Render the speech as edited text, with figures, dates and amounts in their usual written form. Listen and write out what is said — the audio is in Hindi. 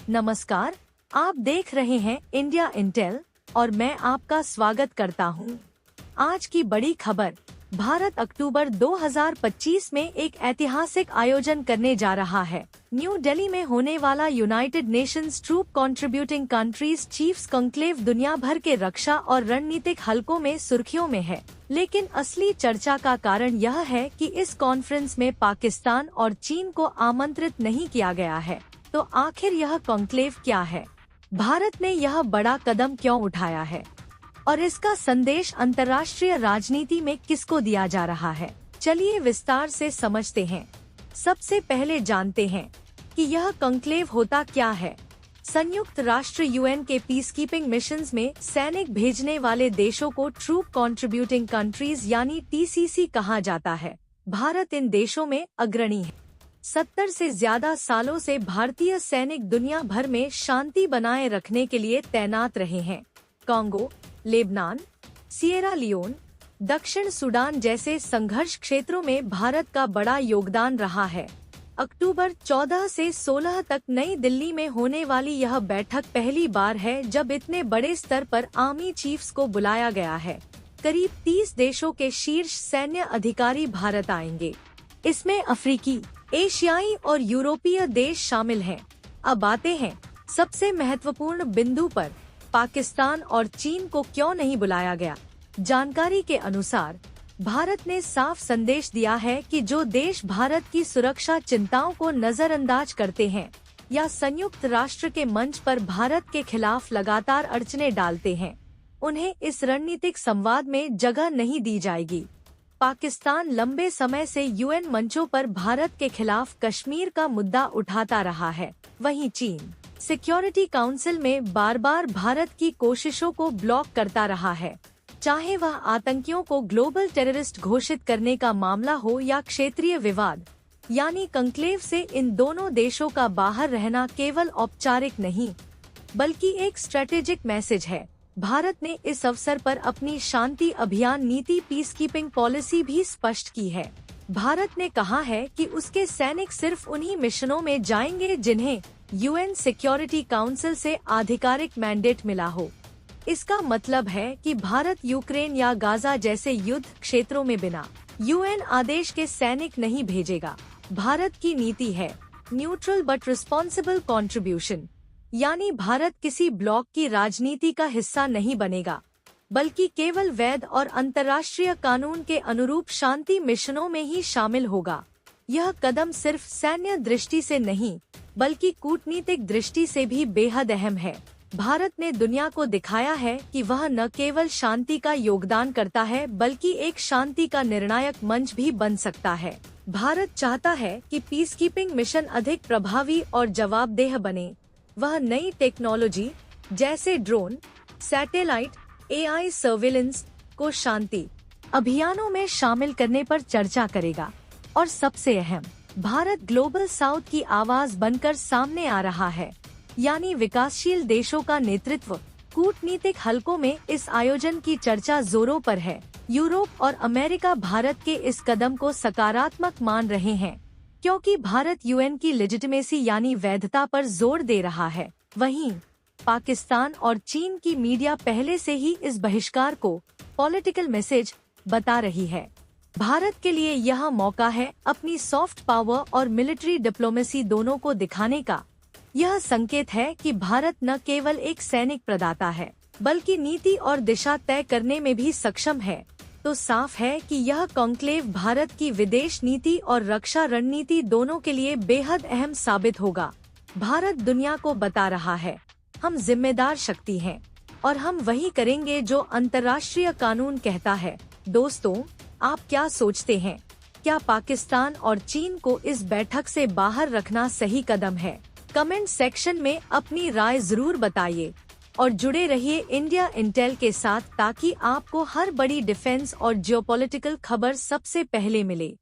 नमस्कार, आप देख रहे हैं इंडिया इंटेल और मैं आपका स्वागत करता हूं। आज की बड़ी खबर, भारत अक्टूबर 2025 में एक ऐतिहासिक आयोजन करने जा रहा है। न्यू दिल्ली में होने वाला United Nations troop contributing countries chiefs conclave दुनिया भर के रक्षा और रणनीतिक हलकों में सुर्खियों में है। लेकिन असली चर्चा का कारण यह है कि इस कॉन्फ्रेंस में पाकिस्तान और चीन को आमंत्रित नहीं किया गया है। तो आखिर यह कॉन्क्लेव क्या है? भारत ने यह बड़ा कदम क्यों उठाया है और इसका संदेश अंतर्राष्ट्रीय राजनीति में किसको दिया जा रहा है? चलिए विस्तार से समझते हैं। सबसे पहले जानते हैं कि यह कॉन्क्लेव होता क्या है। संयुक्त राष्ट्र यूएन के पीसकीपिंग मिशंस में सैनिक भेजने वाले देशों को ट्रूप कंट्रीब्यूटिंग कंट्रीज यानी टीसीसी कहा जाता है। भारत इन देशों में अग्रणी है। 70 से ज्यादा सालों से भारतीय सैनिक दुनिया भर में शांति बनाए रखने के लिए तैनात रहे हैं। कांगो, लेबनान, सिएरा लियोन, दक्षिण सूडान जैसे संघर्ष क्षेत्रों में भारत का बड़ा योगदान रहा है। अक्टूबर 14 से 16 तक नई दिल्ली में होने वाली यह बैठक पहली बार है जब इतने बड़े स्तर पर आर्मी चीफ्स को बुलाया गया है। करीब 30 देशों के शीर्ष सैन्य अधिकारी भारत आएंगे। इसमें अफ्रीकी, एशियाई और यूरोपीय देश शामिल हैं। अब आते हैं सबसे महत्वपूर्ण बिंदु पर, पाकिस्तान और चीन को क्यों नहीं बुलाया गया? जानकारी के अनुसार भारत ने साफ संदेश दिया है कि जो देश भारत की सुरक्षा चिंताओं को नजरअंदाज करते हैं या संयुक्त राष्ट्र के मंच पर भारत के खिलाफ लगातार अड़चने डालते हैं, उन्हें इस रणनीतिक संवाद में जगह नहीं दी जाएगी। पाकिस्तान लंबे समय से यूएन मंचों पर भारत के खिलाफ कश्मीर का मुद्दा उठाता रहा है। वहीं चीन सिक्योरिटी काउंसिल में बार बार भारत की कोशिशों को ब्लॉक करता रहा है, चाहे वह आतंकियों को ग्लोबल टेररिस्ट घोषित करने का मामला हो या क्षेत्रीय विवाद। यानी कॉन्क्लेव से इन दोनों देशों का बाहर रहना केवल औपचारिक नहीं बल्कि एक स्ट्रेटेजिक मैसेज है। भारत ने इस अवसर पर अपनी शांति अभियान नीति पीसकीपिंग पॉलिसी भी स्पष्ट की है। भारत ने कहा है कि उसके सैनिक सिर्फ उन्हीं मिशनों में जाएंगे जिन्हें यूएन सिक्योरिटी काउंसिल से आधिकारिक मैंडेट मिला हो। इसका मतलब है कि भारत यूक्रेन या गाजा जैसे युद्ध क्षेत्रों में बिना यूएन आदेश के सैनिक नहीं भेजेगा। भारत की नीति है न्यूट्रल बट रिस्पॉन्सिबल कंट्रीब्यूशन, यानी भारत किसी ब्लॉक की राजनीति का हिस्सा नहीं बनेगा बल्कि केवल वैध और अंतर्राष्ट्रीय कानून के अनुरूप शांति मिशनों में ही शामिल होगा। यह कदम सिर्फ सैन्य दृष्टि से नहीं बल्कि कूटनीतिक दृष्टि से भी बेहद अहम है। भारत ने दुनिया को दिखाया है कि वह न केवल शांति का योगदान करता है बल्कि एक शांति का निर्णायक मंच भी बन सकता है। भारत चाहता है कि पीसकीपिंग मिशन अधिक प्रभावी और जवाबदेह बने। वह नई टेक्नोलॉजी जैसे ड्रोन, सैटेलाइट, एआई सर्विलेंस को शांति अभियानों में शामिल करने पर चर्चा करेगा। और सबसे अहम, भारत ग्लोबल साउथ की आवाज बनकर सामने आ रहा है, यानी विकासशील देशों का नेतृत्व। कूटनीतिक हलकों में इस आयोजन की चर्चा जोरों पर है। यूरोप और अमेरिका भारत के इस कदम को सकारात्मक मान रहे हैं क्योंकि भारत यूएन की लेजिटिमेसी यानी वैधता पर जोर दे रहा है। वहीं पाकिस्तान और चीन की मीडिया पहले से ही इस बहिष्कार को पॉलिटिकल मैसेज बता रही है। भारत के लिए यह मौका है अपनी सॉफ्ट पावर और मिलिट्री डिप्लोमेसी दोनों को दिखाने का। यह संकेत है कि भारत न केवल एक सैनिक प्रदाता है बल्कि नीति और दिशा तय करने में भी सक्षम है। तो साफ है कि यह कॉन्क्लेव भारत की विदेश नीति और रक्षा रणनीति दोनों के लिए बेहद अहम साबित होगा। भारत दुनिया को बता रहा है, हम जिम्मेदार शक्ति हैं और हम वही करेंगे जो अंतर्राष्ट्रीय कानून कहता है। दोस्तों, आप क्या सोचते हैं? क्या पाकिस्तान और चीन को इस बैठक से बाहर रखना सही कदम है? कमेंट सेक्शन में अपनी राय जरूर बताइए और जुड़े रहिए इंडिया इंटेल के साथ ताकि आपको हर बड़ी डिफेंस और जियोपॉलिटिकल खबर सबसे पहले मिले।